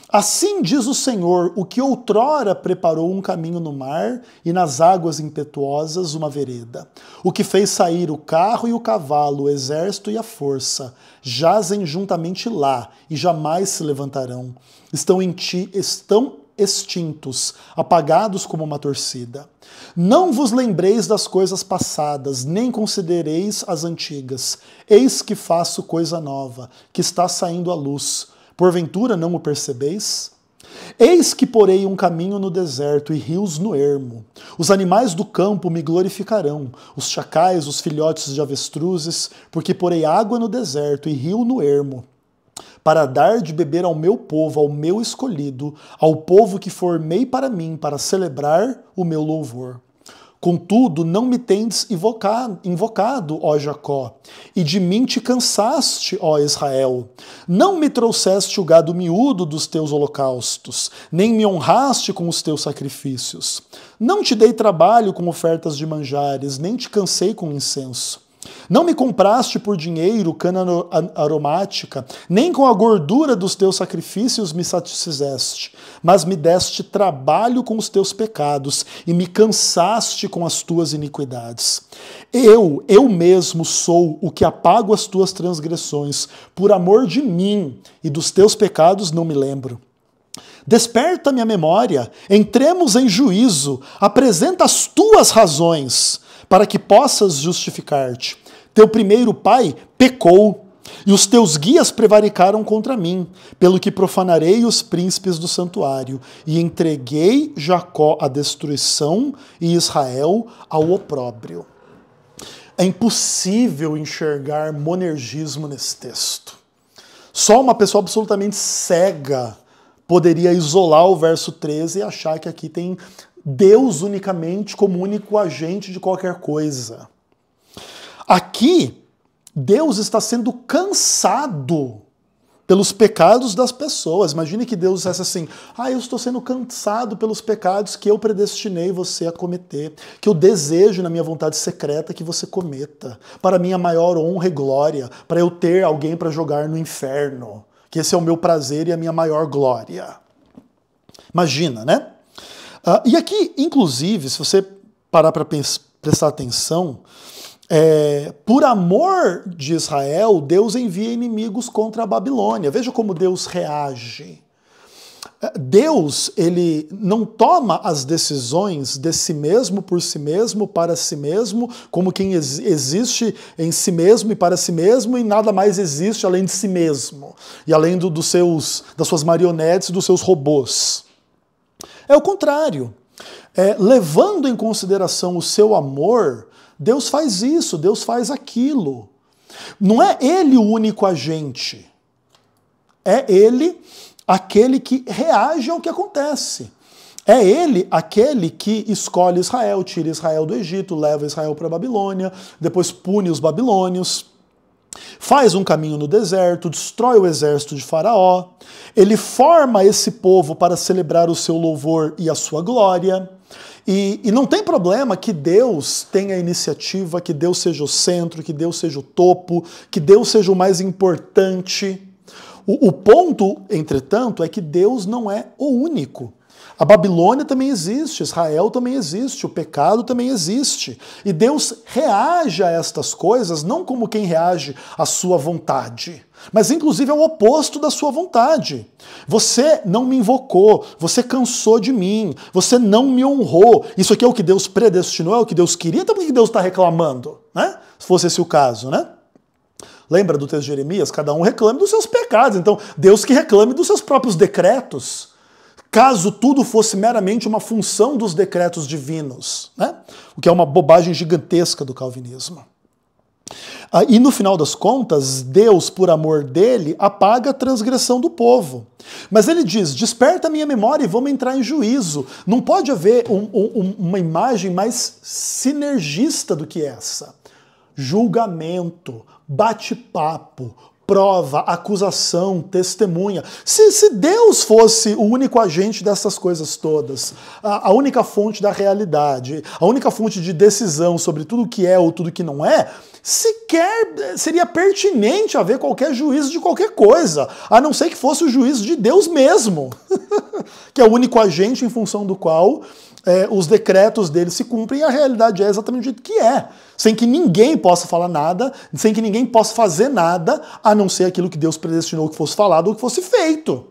Assim diz o Senhor, o que outrora preparou um caminho no mar e nas águas impetuosas uma vereda. O que fez sair o carro e o cavalo, o exército e a força, jazem juntamente lá e jamais se levantarão. Estão extintos, apagados como uma torcida. Não vos lembreis das coisas passadas, nem considereis as antigas. Eis que faço coisa nova, que está saindo à luz. Porventura não o percebeis? Eis que porei um caminho no deserto e rios no ermo. Os animais do campo me glorificarão, os chacais, os filhotes de avestruzes, porque porei água no deserto e rio no ermo, para dar de beber ao meu povo, ao meu escolhido, ao povo que formei para mim, para celebrar o meu louvor. Contudo, não me tendes invocado, ó Jacó, e de mim te cansaste, ó Israel. Não me trouxeste o gado miúdo dos teus holocaustos, nem me honraste com os teus sacrifícios. Não te dei trabalho com ofertas de manjares, nem te cansei com incenso. Não me compraste por dinheiro cana aromática, nem com a gordura dos teus sacrifícios me satisfizeste, mas me deste trabalho com os teus pecados e me cansaste com as tuas iniquidades. Eu mesmo sou o que apago as tuas transgressões, por amor de mim, e dos teus pecados não me lembro. Desperta minha memória, entremos em juízo, apresenta as tuas razões, para que possas justificar-te. Teu primeiro pai pecou, e os teus guias prevaricaram contra mim, pelo que profanarei os príncipes do santuário, e entreguei Jacó à destruição e Israel ao opróbrio. É impossível enxergar monergismo nesse texto. Só uma pessoa absolutamente cega poderia isolar o verso 13 e achar que aqui tem Deus unicamente como único agente de qualquer coisa. Aqui, Deus está sendo cansado pelos pecados das pessoas. Imagine que Deus dissesse assim: eu estou sendo cansado pelos pecados que eu predestinei você a cometer, que eu desejo na minha vontade secreta que você cometa, para minha maior honra e glória, para eu ter alguém para jogar no inferno, que esse é o meu prazer e a minha maior glória. Imagina, né? E aqui, inclusive, se você parar para prestar atenção, por amor de Israel, Deus envia inimigos contra a Babilônia. Veja como Deus reage. Deus, ele não toma as decisões de si mesmo, por si mesmo, para si mesmo, como quem existe em si mesmo e para si mesmo e nada mais existe além de si mesmo e além das suas marionetes, dos seus robôs. É o contrário. Levando em consideração o seu amor, Deus faz isso, Deus faz aquilo. Não é ele o único agente. É ele aquele que reage ao que acontece. É ele aquele que escolhe Israel, tira Israel do Egito, leva Israel para a Babilônia, depois pune os babilônios, faz um caminho no deserto, destrói o exército de Faraó, ele forma esse povo para celebrar o seu louvor e a sua glória, e não tem problema que Deus tenha a iniciativa, que Deus seja o centro, que Deus seja o topo, que Deus seja o mais importante. O ponto, entretanto, é que Deus não é o único. A Babilônia também existe, Israel também existe, o pecado também existe. E Deus reage a estas coisas não como quem reage à sua vontade, mas inclusive ao oposto da sua vontade. Você não me invocou, você cansou de mim, você não me honrou. Isso aqui é o que Deus predestinou, é o que Deus queria, então por que Deus está reclamando, né? Se fosse esse o caso, né? Lembra do texto de Jeremias? Cada um reclame dos seus pecados. Então, Deus que reclame dos seus próprios decretos, caso tudo fosse meramente uma função dos decretos divinos, né? O que é uma bobagem gigantesca do calvinismo. E no final das contas, Deus, por amor dele, apaga a transgressão do povo. Mas ele diz: desperta a minha memória e vamos entrar em juízo. Não pode haver uma imagem mais sinergista do que essa. Julgamento, bate-papo, prova, acusação, testemunha. Se Deus fosse o único agente dessas coisas todas, a única fonte da realidade, a única fonte de decisão sobre tudo que é ou tudo que não é, sequer seria pertinente haver qualquer juízo de qualquer coisa, a não ser que fosse o juízo de Deus mesmo, que é o único agente em função do qual os decretos dele se cumprem e a realidade é exatamente do jeito que é, sem que ninguém possa falar nada, sem que ninguém possa fazer nada, a não ser aquilo que Deus predestinou que fosse falado ou que fosse feito.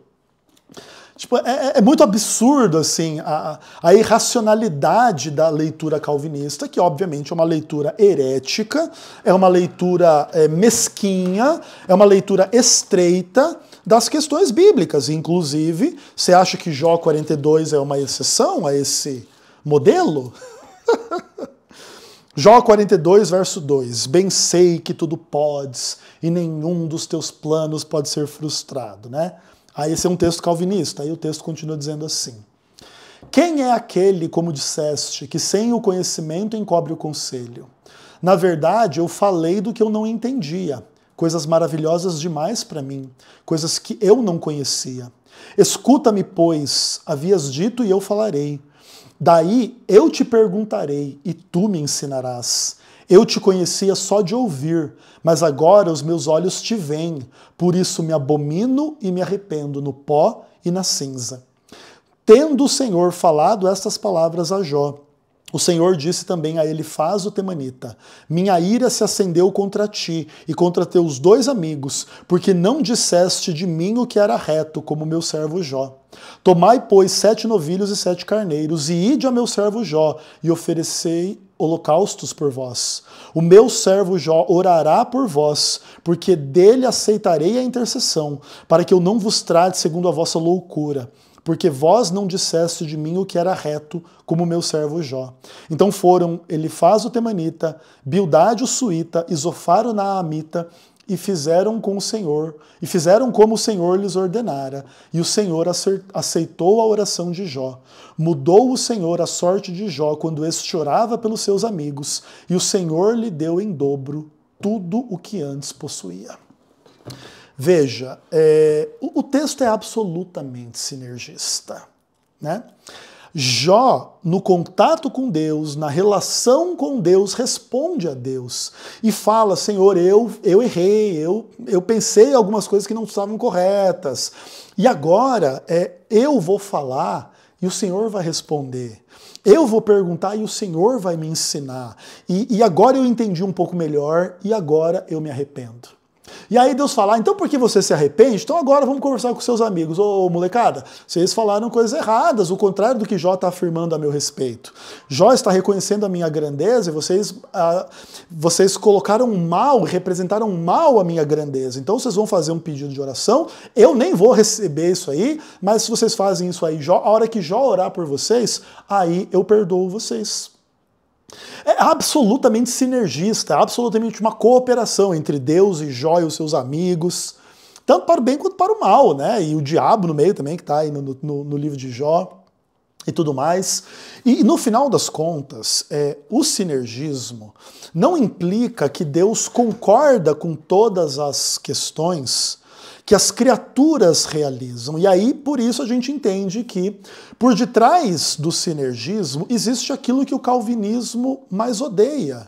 Tipo, é muito absurdo assim, a irracionalidade da leitura calvinista, que obviamente é uma leitura herética, é uma leitura mesquinha, é uma leitura estreita, das questões bíblicas. Inclusive, você acha que Jó 42 é uma exceção a esse modelo? Jó 42, verso 2. Bem sei que tudo podes e nenhum dos teus planos pode ser frustrado, né? Aí esse é um texto calvinista, aí o texto continua dizendo assim. Quem é aquele, como disseste, que sem o conhecimento encobre o conselho? Na verdade, eu falei do que eu não entendia, coisas maravilhosas demais para mim, coisas que eu não conhecia. Escuta-me, pois, havias dito e eu falarei. Daí eu te perguntarei e tu me ensinarás. Eu te conhecia só de ouvir, mas agora os meus olhos te veem, por isso me abomino e me arrependo no pó e na cinza. Tendo o Senhor falado estas palavras a Jó, o Senhor disse também a Elifaz o temanita, minha ira se acendeu contra ti e contra teus 2 amigos, porque não disseste de mim o que era reto, como meu servo Jó. Tomai, pois, 7 novilhos e 7 carneiros, e ide a meu servo Jó, e oferecei holocaustos por vós. O meu servo Jó orará por vós, porque dele aceitarei a intercessão, para que eu não vos trate segundo a vossa loucura. Porque vós não disseste de mim o que era reto, como meu servo Jó. Então foram Elifaz o temanita, Bildade o suíta, Isofar o naamita, e fizeram com o Senhor, e fizeram como o Senhor lhes ordenara, e o Senhor aceitou a oração de Jó. Mudou o Senhor a sorte de Jó quando este chorava pelos seus amigos, e o Senhor lhe deu em dobro tudo o que antes possuía. Veja, o texto é absolutamente sinergista, né? Jó, no contato com Deus, na relação com Deus, responde a Deus e fala, Senhor, eu errei, eu pensei algumas coisas que não estavam corretas, e agora eu vou falar e o Senhor vai responder. Eu vou perguntar e o Senhor vai me ensinar. E agora eu entendi um pouco melhor e agora eu me arrependo. E aí Deus fala, então por que você se arrepende? Então agora vamos conversar com seus amigos. Ô molecada, vocês falaram coisas erradas, o contrário do que Jó está afirmando a meu respeito. Jó está reconhecendo a minha grandeza e vocês colocaram mal, representaram mal a minha grandeza. Então vocês vão fazer um pedido de oração, eu nem vou receber isso aí, mas se vocês fazem isso aí, a hora que Jó orar por vocês, aí eu perdoo vocês. É absolutamente sinergista, absolutamente uma cooperação entre Deus e Jó e os seus amigos, tanto para o bem quanto para o mal, né? E o diabo no meio também, que está aí no livro de Jó e tudo mais. E no final das contas, o sinergismo não implica que Deus concorda com todas as questões que as criaturas realizam. E aí, por isso, a gente entende que, por detrás do sinergismo, existe aquilo que o calvinismo mais odeia,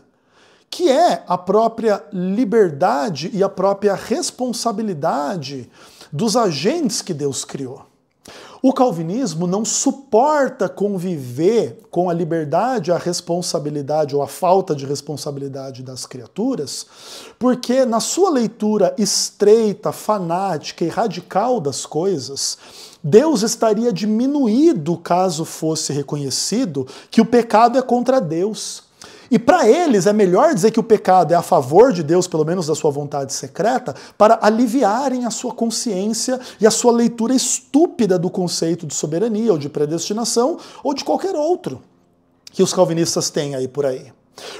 que é a própria liberdade e a própria responsabilidade dos agentes que Deus criou. O calvinismo não suporta conviver com a liberdade, a responsabilidade ou a falta de responsabilidade das criaturas, porque na sua leitura estreita, fanática e radical das coisas, Deus estaria diminuído caso fosse reconhecido que o pecado é contra Deus. E para eles é melhor dizer que o pecado é a favor de Deus, pelo menos da sua vontade secreta, para aliviarem a sua consciência e a sua leitura estúpida do conceito de soberania ou de predestinação ou de qualquer outro que os calvinistas têm aí por aí.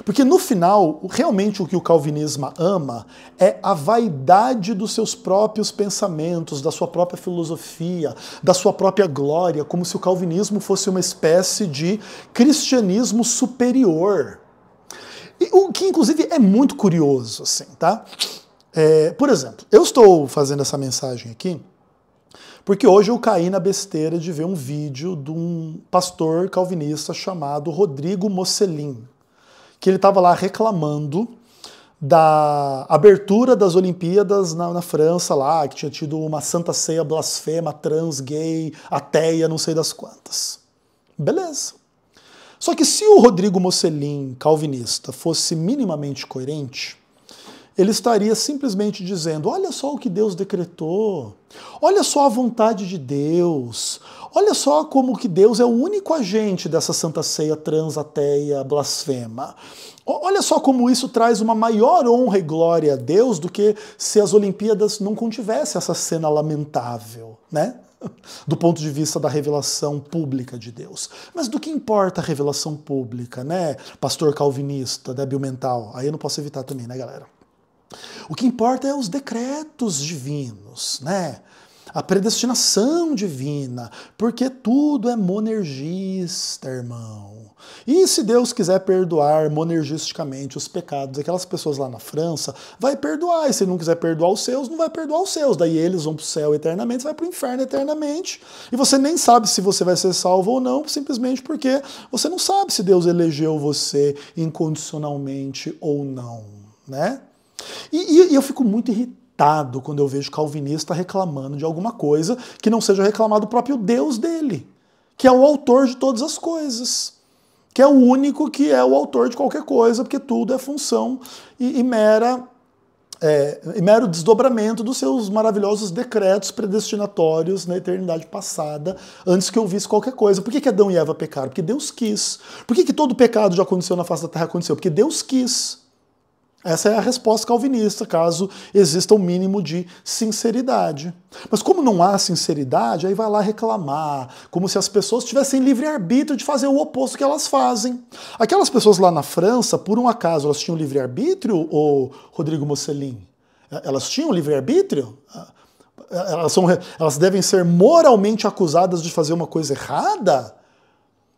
Porque no final, realmente o que o calvinismo ama é a vaidade dos seus próprios pensamentos, da sua própria filosofia, da sua própria glória, como se o calvinismo fosse uma espécie de cristianismo superior. O que, inclusive, é muito curioso, assim, tá? Por exemplo, eu estou fazendo essa mensagem aqui porque hoje eu caí na besteira de ver um vídeo de um pastor calvinista chamado Rodrigo Mocelin, que ele estava lá reclamando da abertura das Olimpíadas na França, lá, que tinha tido uma santa ceia blasfema, trans, gay, ateia, não sei das quantas. Beleza. Só que se o Rodrigo Mocelin, calvinista, fosse minimamente coerente, ele estaria simplesmente dizendo: olha só o que Deus decretou, olha só a vontade de Deus, olha só como que Deus é o único agente dessa Santa Ceia transateia blasfema. Olha só como isso traz uma maior honra e glória a Deus do que se as Olimpíadas não contivessem essa cena lamentável, né? Do ponto de vista da revelação pública de Deus. Mas do que importa a revelação pública, né? Pastor calvinista, débil mental. Aí eu não posso evitar também, né, galera? O que importa é os decretos divinos, né? A predestinação divina, porque tudo é monergista, irmão. E se Deus quiser perdoar monergisticamente os pecados daquelas pessoas lá na França, vai perdoar. E se não quiser perdoar os seus, não vai perdoar os seus. Daí eles vão para o céu eternamente, você vai para o inferno eternamente. E você nem sabe se você vai ser salvo ou não, simplesmente porque você não sabe se Deus elegeu você incondicionalmente ou não, né? E eu fico muito irritado quando eu vejo calvinista reclamando de alguma coisa que não seja reclamado do próprio Deus dele, que é o autor de todas as coisas, que é o único que é o autor de qualquer coisa, porque tudo é função e mero desdobramento dos seus maravilhosos decretos predestinatórios na eternidade passada, antes que eu visse qualquer coisa. Por que Adão e Eva pecaram? Porque Deus quis. Por que todo pecado já aconteceu na face da terra? Aconteceu porque Deus quis. Essa é a resposta calvinista, caso exista um mínimo de sinceridade. Mas como não há sinceridade, aí vai lá reclamar, como se as pessoas tivessem livre-arbítrio de fazer o oposto que elas fazem. Aquelas pessoas lá na França, por um acaso, elas tinham livre-arbítrio, ou Rodrigo Mocelin? Elas tinham livre-arbítrio? Elas devem ser moralmente acusadas de fazer uma coisa errada?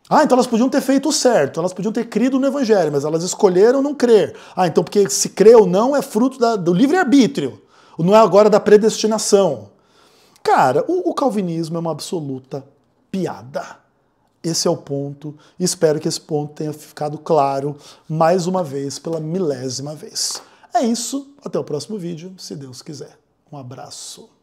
Ah, então elas podiam ter feito o certo, elas podiam ter crido no Evangelho, mas elas escolheram não crer. Ah, então porque se crer ou não é fruto do livre-arbítrio, não é agora da predestinação. Cara, o calvinismo é uma absoluta piada. Esse é o ponto, e espero que esse ponto tenha ficado claro mais uma vez, pela 1000ª vez. É isso, até o próximo vídeo, se Deus quiser. Um abraço.